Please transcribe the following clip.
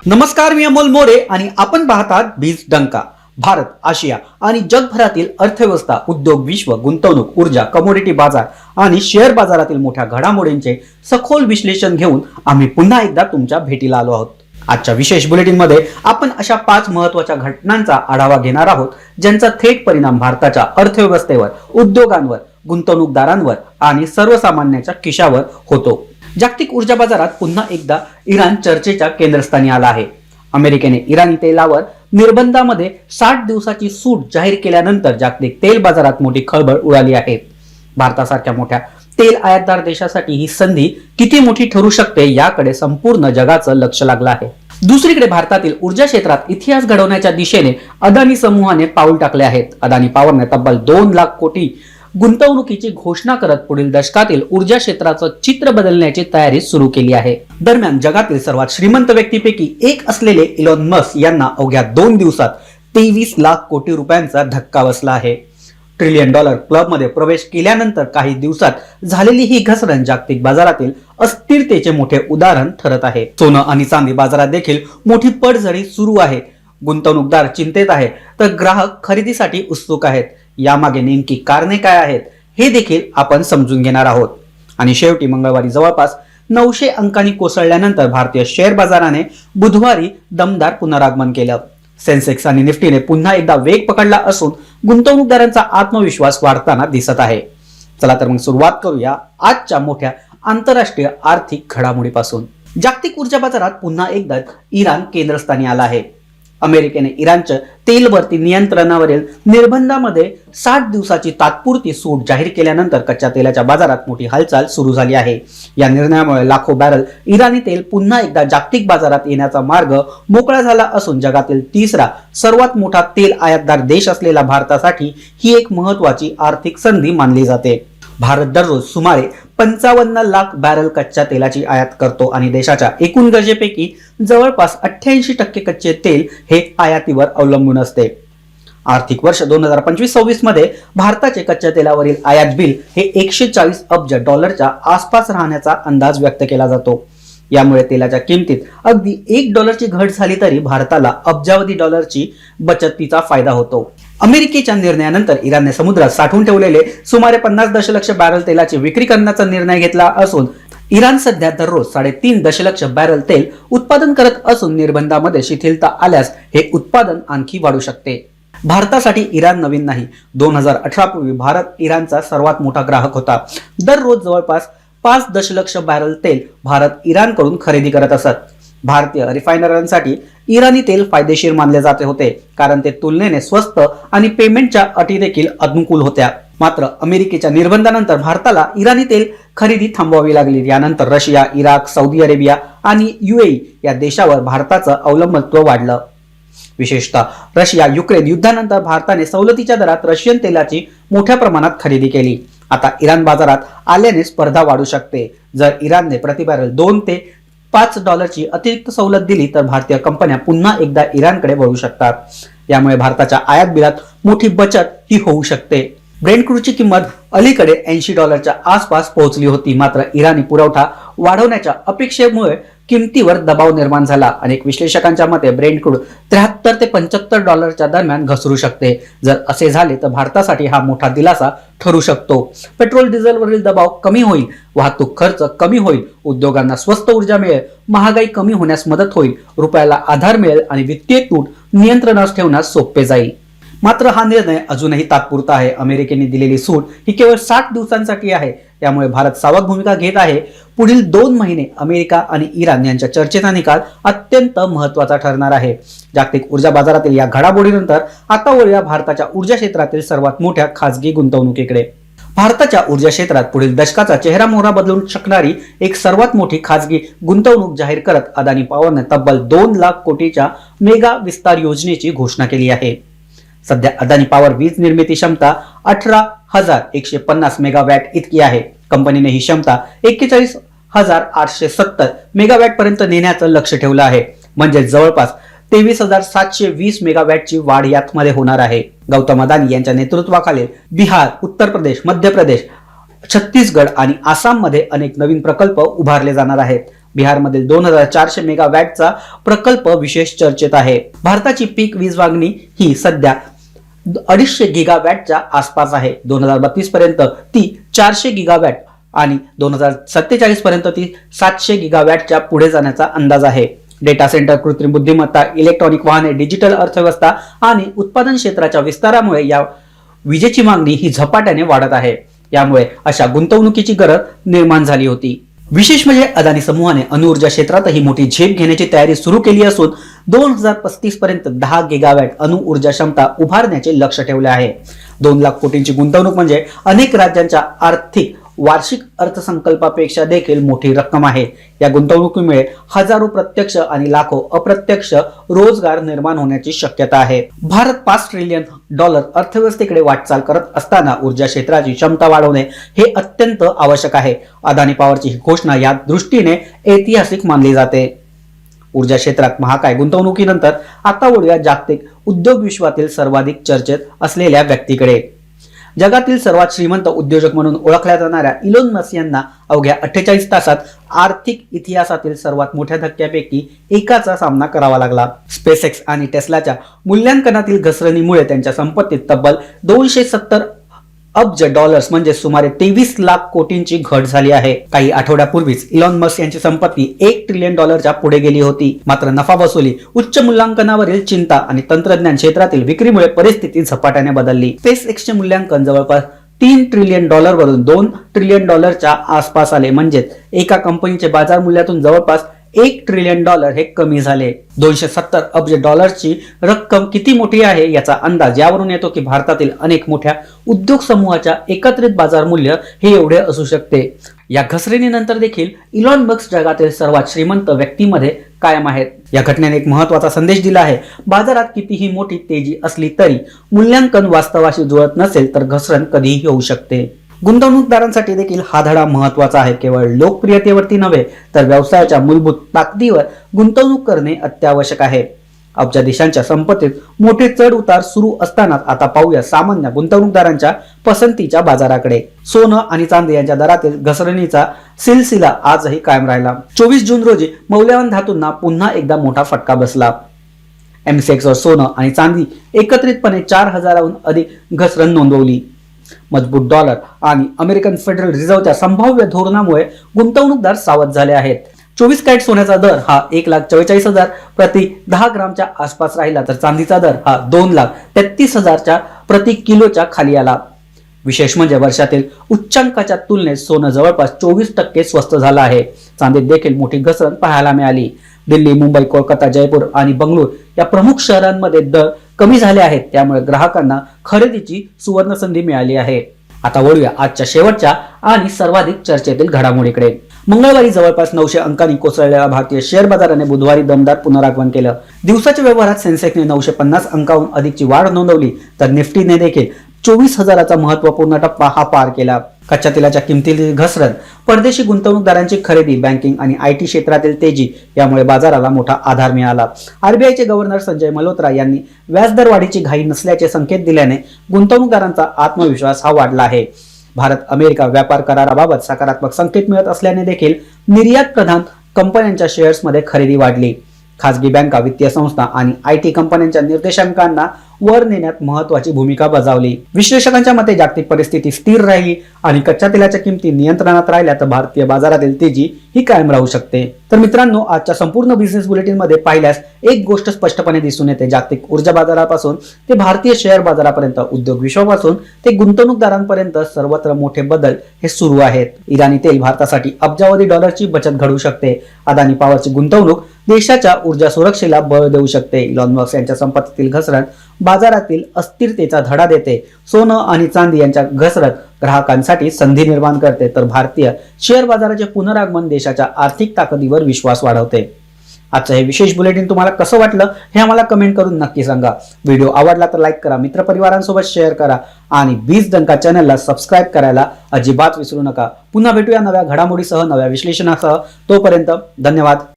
नमस्कार, मी अमोल मोरे आणि आपण पाहतात बीज डंका. भारत, आशिया आणि जगभरातील अर्थव्यवस्था, उद्योग, विश्व, गुंतवणूक, ऊर्जा, कमोडिटी बाजार आणि शेअर बाजारातील मोठ्या घडामोडींचे सखोल विश्लेषण घेऊन आम्ही पुन्हा एकदा तुमच्या भेटीला आलो आहोत. आजच्या विशेष बुलेटिन मध्ये आपण अशा 5 महत्त्वाच्या घटनांचा आढावा घेणार आहोत ज्यांचा थेट परिणाम भारताच्या अर्थव्यवस्थेवर, उद्योगांवर, गुंतवणूकदारांवर आणि सर्वसामान्यांच्या खिशावर होतो. जागतिक ऊर्जा बाजारात पुन्हा एकदा इराण चर्चेच्या केंद्रस्थानी आला आहे. अमेरिकेने इराणी तेलावर निर्बंधामध्ये 60 दिवसाची सूट जाहीर केल्यानंतर जागतिक तेल बाजारात मोठी खळबळ उडाली आहे. भारतासारख्या मोठ्या तेल आयातदार देशासाठी ही संधी किती मोठी ठरू शकते याकडे संपूर्ण जगाचं लक्ष लागलं आहे. दुसरीकडे भारतातील ऊर्जा क्षेत्रात इतिहास घडवण्याच्या दिशेने अदानी समूहाने पाऊल टाकले आहेत. अदानी पॉवरने तब्बल 2 लाख कोटी गुंतवणुकीची घोषणा करत पुढील दशकातील ऊर्जा क्षेत्राचं चित्र बदलण्याची तयारी सुरू केली आहे. दरम्यान जगातील सर्वात श्रीमंत व्यक्तीपैकी एक असलेले इलॉन मस्क यांना अवघ्या 2 दिवसात 23 लाख कोटी रुपयांचा धक्का बसला आहे. ट्रिलियन डॉलर क्लबमध्ये प्रवेश केल्यानंतर काही दिवसात झालेली ही घसरण जागतिक बाजारातील अस्थिरतेचे मोठे उदाहरण ठरत आहे. सोनं आणि चांदी बाजारात देखील मोठी पडझडी सुरू आहे. गुंतवणूकदार चिंतेत आहेत तर ग्राहक खरेदीसाठी उत्सुक आहेत. यामागे नेमकी कारणे काय आहेत हे देखील आपण समजून घेणार आहोत. आणि शेवटी मंगळवारी जवळपास 900 अंकांनी कोसळल्यानंतर भारतीय शेअर बाजाराने बुधवारी दमदार पुनरागमन केलं. सेन्सेक्स आणि निफ्टीने पुन्हा एकदा वेग पकडला असून गुंतवणूकदारांचा आत्मविश्वास वाढताना दिसत आहे. चला तर मग सुरुवात करूया आजच्या मोठ्या आंतरराष्ट्रीय आर्थिक घडामोडीपासून. जागतिक ऊर्जा बाजारात पुन्हा एकदा इराण केंद्रस्थानी आला आहे. अमेरिकेने इराणच्या तेलभरती नियंत्रणावरील निर्बंधामध्ये 60 दिवसाची तात्पुरती सूट जाहीर केल्यानंतर कच्च्या तेलाच्या बाजारात मोठी हालचाल सुरू झाली आहे. या निर्णयामुळे लाखो बॅरल इराणी तेल पुन्हा एकदा जागतिक बाजारात येण्याचा मार्ग मोकळा झाला असून जगातील 3रा सर्वात मोठा तेल आयातदार देश असलेला भारतासाठी ही एक महत्त्वाची आर्थिक संधी मानली जाते. भारत दररोज सुमारे 55 लाख बॅरल कच्च्या तेलाची आयात करतो आणि देशाच्या एकूण गरजेपैकी जवळपास 88% कच्चे तेल हे आयातीवर अवलंबून असते. आर्थिक वर्ष 2025-26 मध्ये भारताचे कच्च्या तेलावरील आयात बिल हे 140 अब्ज डॉलरच्या आसपास राहण्याचा अंदाज व्यक्त केला जातो. यामुळे तेलाच्या किमतीत अगदी $1 घट झाली तरी भारताला अब्जावधी डॉलरची बचतीचा फायदा होतो. अमेरिकेच्या निर्णयानंतर इराणने समुद्रात साठवून ठेवलेले सुमारे 50 दशलक्ष बॅरल तेलाची विक्री करण्याचा निर्णय घेतला असून इराण सध्या दररोज 3.5 दशलक्ष बॅरल तेल उत्पादन करत असून निर्बंधामध्ये शिथिलता आल्यास हे उत्पादन आणखी वाढू शकते. भारतासाठी इराण नवीन नाही. 2018 पूर्वी भारत इराणचा सर्वात मोठा ग्राहक होता. दररोज जवळपास 5 दशलक्ष बॅरल तेल भारत इराणकडून खरेदी करत असत. भारतीय रिफायनरांसाठी इराणी तेल फायदेशीर मानले जाते होते कारण ते तुलनेने स्वस्त आणि पेमेंटच्या अटी देखील अनुकूल होत्या. मात्र अमेरिकेच्या निर्बंधानंतर भारताला इराणी तेल खरेदी थांबवावी लागली. यानंतर रशिया, इराक, सौदी अरेबिया आणि UAE या देशावर भारताचं अवलंबित्व वाढलं. विशेषतः रशिया युक्रेन युद्धानंतर भारताने सवलतीच्या दरात रशियन तेलाची मोठ्या प्रमाणात खरेदी केली. आता इराण बाजारात आल्याने स्पर्धा वाढू शकते. जर इराणने प्रति बॅरल $2 ते $5 अतिरिक्त सवलत दिली तर भारतीय कंपन्या पुन्हा एकदा इराणकडे वळू शकतात. यामुळे भारताच्या आयात बिलात मोठी बचत ही होऊ शकते. ब्रेंट क्रूडची किंमत अलीकडे $80 आसपास पोहोचली होती. मात्र इराणी पुरवठा वाढवण्याच्या अपेक्षेमुळे किमतीवर दबाव निर्माण झाला. अनेक विश्लेषकांच्या मते ब्रेंट क्रूड $73 ते $75 दरम्यान घसरू शकते. जर असे झाले तर भारतासाठी हा मोठा दिलासा ठरू शकतो. पेट्रोल डिझेलवरील दबाव कमी होईल, वाहतूक खर्च कमी होईल, उद्योगांना स्वस्त ऊर्जा मिळेल, महागाई कमी होण्यास मदत होईल, रुपयाला आधार मिळेल आणि वित्तीय तूट नियंत्रणात ठेवण्यास सोपे जाईल. मात्र हा निर्णय अजूनही तात्पुरता आहे. अमेरिकेने दिलेली सूट ही केवळ 60 दिवसांसाठी आहे. त्यामुळे भारत सावध भूमिका घेत आहे. पुढील 2 महिने अमेरिका आणि इराण यांच्या चर्चेचा निकाल अत्यंत महत्त्वाचा ठरणार आहे. जागतिक ऊर्जा बाजारातील या घडामोडीनंतर आता वळूया भारताच्या ऊर्जा क्षेत्रातील सर्वात मोठ्या खासगी गुंतवणुकीकडे. भारताच्या ऊर्जा क्षेत्रात पुढील दशकाचा चेहरामोहरा बदलू शकणारी एक सर्वात मोठी खासगी गुंतवणूक जाहीर करत अदानी पॉवरने तब्बल 2 लाख कोटीच्या मेगा विस्तार योजनेची घोषणा केली आहे. सध्या अदानी पॉवर वीज निर्मिती क्षमता 18,150 मेगावॅट इतकी आहे. कंपनीने ही क्षमता 41,870 मेगावॅट पर्यंत नेण्याचं लक्ष ठेवलं आहे. म्हणजे जवळपास 23,720 मेगावॅटची वाढ यामध्ये होणार आहे. गौतम अदानी यांच्या नेतृत्वाखाली बिहार, उत्तर प्रदेश, मध्य प्रदेश, छत्तीसगड आणि आसाममध्ये अनेक नवीन प्रकल्प उभारले जाणार आहेत. बिहारमधील 2400 मेगावॅटचा प्रकल्प विशेष चर्चेत आहे. भारताची पीक वीज मागणी ही सध्या 250 गिगावॅटच्या आसपास आहे. 2032 पर्यंत ती 400 गिगावॅट आणि 2047 पर्यंत ती 700 गिगावॅटच्या पुढे जाण्याचा अंदाज आहे. डेटा सेंटर, कृत्रिम बुद्धिमत्ता, इलेक्ट्रॉनिक वाहने, डिजिटल अर्थव्यवस्था आणि उत्पादन क्षेत्राच्या विस्तारामुळे या विजेची मागणी ही झपाट्याने वाढत आहे. यामुळे अशा गुंतवणुकीची गरज निर्माण झाली होती. विशेष म्हणजे अदानी समूहाने अणुऊर्जा क्षेत्रातही मोठी झेप घेण्याची तयारी सुरू केली असून 2035 पर्यंत 10 गिगावॅट अणुऊर्जा क्षमता उभारण्याचे लक्ष्य ठेवले आहे. 2 लाख कोटींची गुंतवणूक म्हणजे अनेक राज्यांच्या आर्थिक वार्षिक अर्थसंकल्पापेक्षा देखील मोठी रक्कम आहे. या गुंतवणुकीमुळे हजारो प्रत्यक्ष आणि लाखो अप्रत्यक्ष रोजगार निर्माण होण्याची शक्यता आहे. भारत $5 ट्रिलियन अर्थव्यवस्थेकडे वाटचाल करत असताना ऊर्जा क्षेत्राची क्षमता वाढवणे हे अत्यंत आवश्यक आहे. अदानी पॉवरची ही घोषणा या दृष्टीने ऐतिहासिक मानली जाते. ऊर्जा क्षेत्रात महाकाय गुंतवणुकीनंतर आता वळूया जागतिक उद्योग विश्वातील सर्वाधिक चर्चेत असलेल्या व्यक्तीकडे. जगातील सर्वात श्रीमंत उद्योजक म्हणून ओळखल्या जाणाऱ्या इलॉन मस्क यांना अवघ्या 48 तासात आर्थिक इतिहासातील सर्वात मोठ्या धक्क्यापैकी एकाचा सामना करावा लागला. स्पेसएक्स आणि टेस्लाच्या मूल्यांकनातील घसरणीमुळे त्यांच्या संपत्तीत तब्बल $270 अब्ज म्हणजे सुमारे 23 लाख कोटींची घट झाली आहे. काही आठवड्यापूर्वीच इलॉन मस्क यांची संपत्ती $1 ट्रिलियन पुढे गेली होती. मात्र नफा वसुली, उच्च मूल्यांकनावरील चिंता आणि तंत्रज्ञान क्षेत्रातील विक्रीमुळे परिस्थिती झपाट्याने बदलली. स्पेसएक्सचे मूल्यांकन जवळपास $3 ट्रिलियन वरून $2 ट्रिलियन आसपास आले. म्हणजेच एका कंपनीचे बाजार मूल्यातून जवळपास $1 ट्रिलियन हे कमी झाले. $270 अब्ज रक्कम किती मोठी आहे याचा अंदाज यावरून येतो की भारतातील अनेक मोठ्या उद्योग समूहाच्या एकत्रित बाजार मूल्य हे एवढे असू शकते. या घसरणीनंतर देखील इलॉन मस्क जगातील सर्वात श्रीमंत व्यक्तीमध्ये कायम आहेत. या घटनेने एक महत्त्वाचा संदेश दिला आहे. बाजारात कितीही मोठी तेजी असली तरी मूल्यांकन वास्तवाशी जुळत नसेल तर घसरण कधीही होऊ शकते. गुंतवणूकदारांसाठी देखील हा धडा महत्त्वाचा आहे. केवळ लोकप्रियतेवरती नव्हे तर व्यवसायाच्या मूलभूत ताकदीवर गुंतवणूक करणे अत्यावश्यक आहे. अब्जाधीशांच्या संपत्तीत मोठे चढ उतार सुरू असताना आता पाहूया सामान्य गुंतवणूकदारांच्या पसंतीच्या बाजाराकडे. सोनं आणि चांदी यांच्या दरातील घसरणीचा सिलसिला आजही कायम राहिला. 24 जून रोजी मौल्यवान धातूंना पुन्हा एकदा मोठा फटका बसला. MCX वर सोनं आणि चांदी एकत्रितपणे 4000हून अधिक घसरण नोंदवली. मजबूत डॉलर आणि अमेरिकन फेडरल रिझर्व्हच्या संभाव्य धोरणामुळे गुंतवणूकदार सावध झाले आहेत. 24 कॅरेट सोन्याचा दर हा 1,44,000 प्रति 10 ग्रामच्या आसपास राहिला तर चांदीचा दर हा 2,33,000 प्रति किलोच्या खाली आला. विशेष म्हणजे वर्षातील उच्चांकाच्या तुलनेत सोनं जवळपास 24% स्वस्त झालं आहे. चांदीत देखील मोठी घसरण पाहायला मिळाली. दिल्ली, मुंबई, कोलकाता, जयपूर आणि बंगळूर या प्रमुख शहरांमध्ये दर कमी झाले आहेत. त्यामुळे ग्राहकांना खरेदीची सुवर्ण संधी मिळाली आहे. आता वळूया आजच्या शेवटच्या आणि सर्वाधिक चर्चेतील घडामोडीकडे. मंगळवारी जवळपास 900 अंकांनी कोसळलेल्या भारतीय शेअर बाजाराने बुधवारी दमदार पुनरागमन केलं. दिवसाच्या व्यवहारात सेन्सेक्सने 950 अंकाहून अधिकची वाढ नोंदवली तर निफ्टीने देखील 24,000चा महत्त्वपूर्ण टप्पा हा पार केला. कच्च्या तेलाच्या किमतीतील घसरण, परदेशी गुंतवणूकदारांची खरेदी, बँकिंग आणि IT क्षेत्रातील तेजी यामुळे बाजाराला मोठा आधार मिळाला. RBIचे गव्हर्नर संजय मल्होत्रा यांनी व्याजदर वाढीची घाई नसल्याचे संकेत दिल्याने गुंतवणूकदारांचा आत्मविश्वास हा वाढला आहे. भारत अमेरिका व्यापार कराराबाबत सकारात्मक संकेत मिळत असल्याने देखील निर्यात प्रधान कंपन्यांच्या शेअर्समध्ये खरेदी वाढली. खासगी बँका, वित्तीय संस्था आणि IT कंपन्यांच्या निर्देशांकांना वर नेण्यात महत्त्वाची भूमिका बजावली. विश्लेषकांच्या मते जागतिक परिस्थिती स्थिर राहिली आणि कच्च्या तेलाच्या किमती नियंत्रणात राहिल्या तर भारतीय बाजारातील तेजी ही कायम राहू शकते. तर मित्रांनो, आजच्या संपूर्ण बिझनेस बुलेटिन मध्ये पाहिल्यास एक गोष्ट स्पष्टपणे दिसून येते. जागतिक ऊर्जा बाजारापासून ते भारतीय शेअर बाजारापर्यंत, उद्योग विश्वापासून ते गुंतवणूकदारांपर्यंत सर्वत्र मोठे बदल हे सुरू आहेत. इराणी तेल भारतासाठी अब्जावधी डॉलरची बचत घडवू शकते. अदानी पॉवरची गुंतवणूक देशाच्या ऊर्जा सुरक्षेला बळ देऊ शकते. इलॉन मस्क यांच्या संपत्तीतील घसरण बाजारातील अस्थिरतेचा धडा देते. सोनं आणि चांदी यांच्या घसरण ग्राहकांसाठी संधी निर्माण करते तर भारतीय शेअर बाजाराचे पुनरागमन देशाच्या आर्थिक ताकदीवर विश्वास वाढवते. आजचं हे विशेष बुलेटिन तुम्हाला कसं वाटलं हे आम्हाला कमेंट करून नक्की सांगा. व्हिडिओ आवडला तर लाईक करा, मित्रपरिवारांसोबत शेअर करा आणि बीज डंका चॅनलला सबस्क्राईब करायला अजिबात विसरू नका. पुन्हा भेटूया नव्या घडामोडीसह, नव्या विश्लेषणासह. तोपर्यंत धन्यवाद.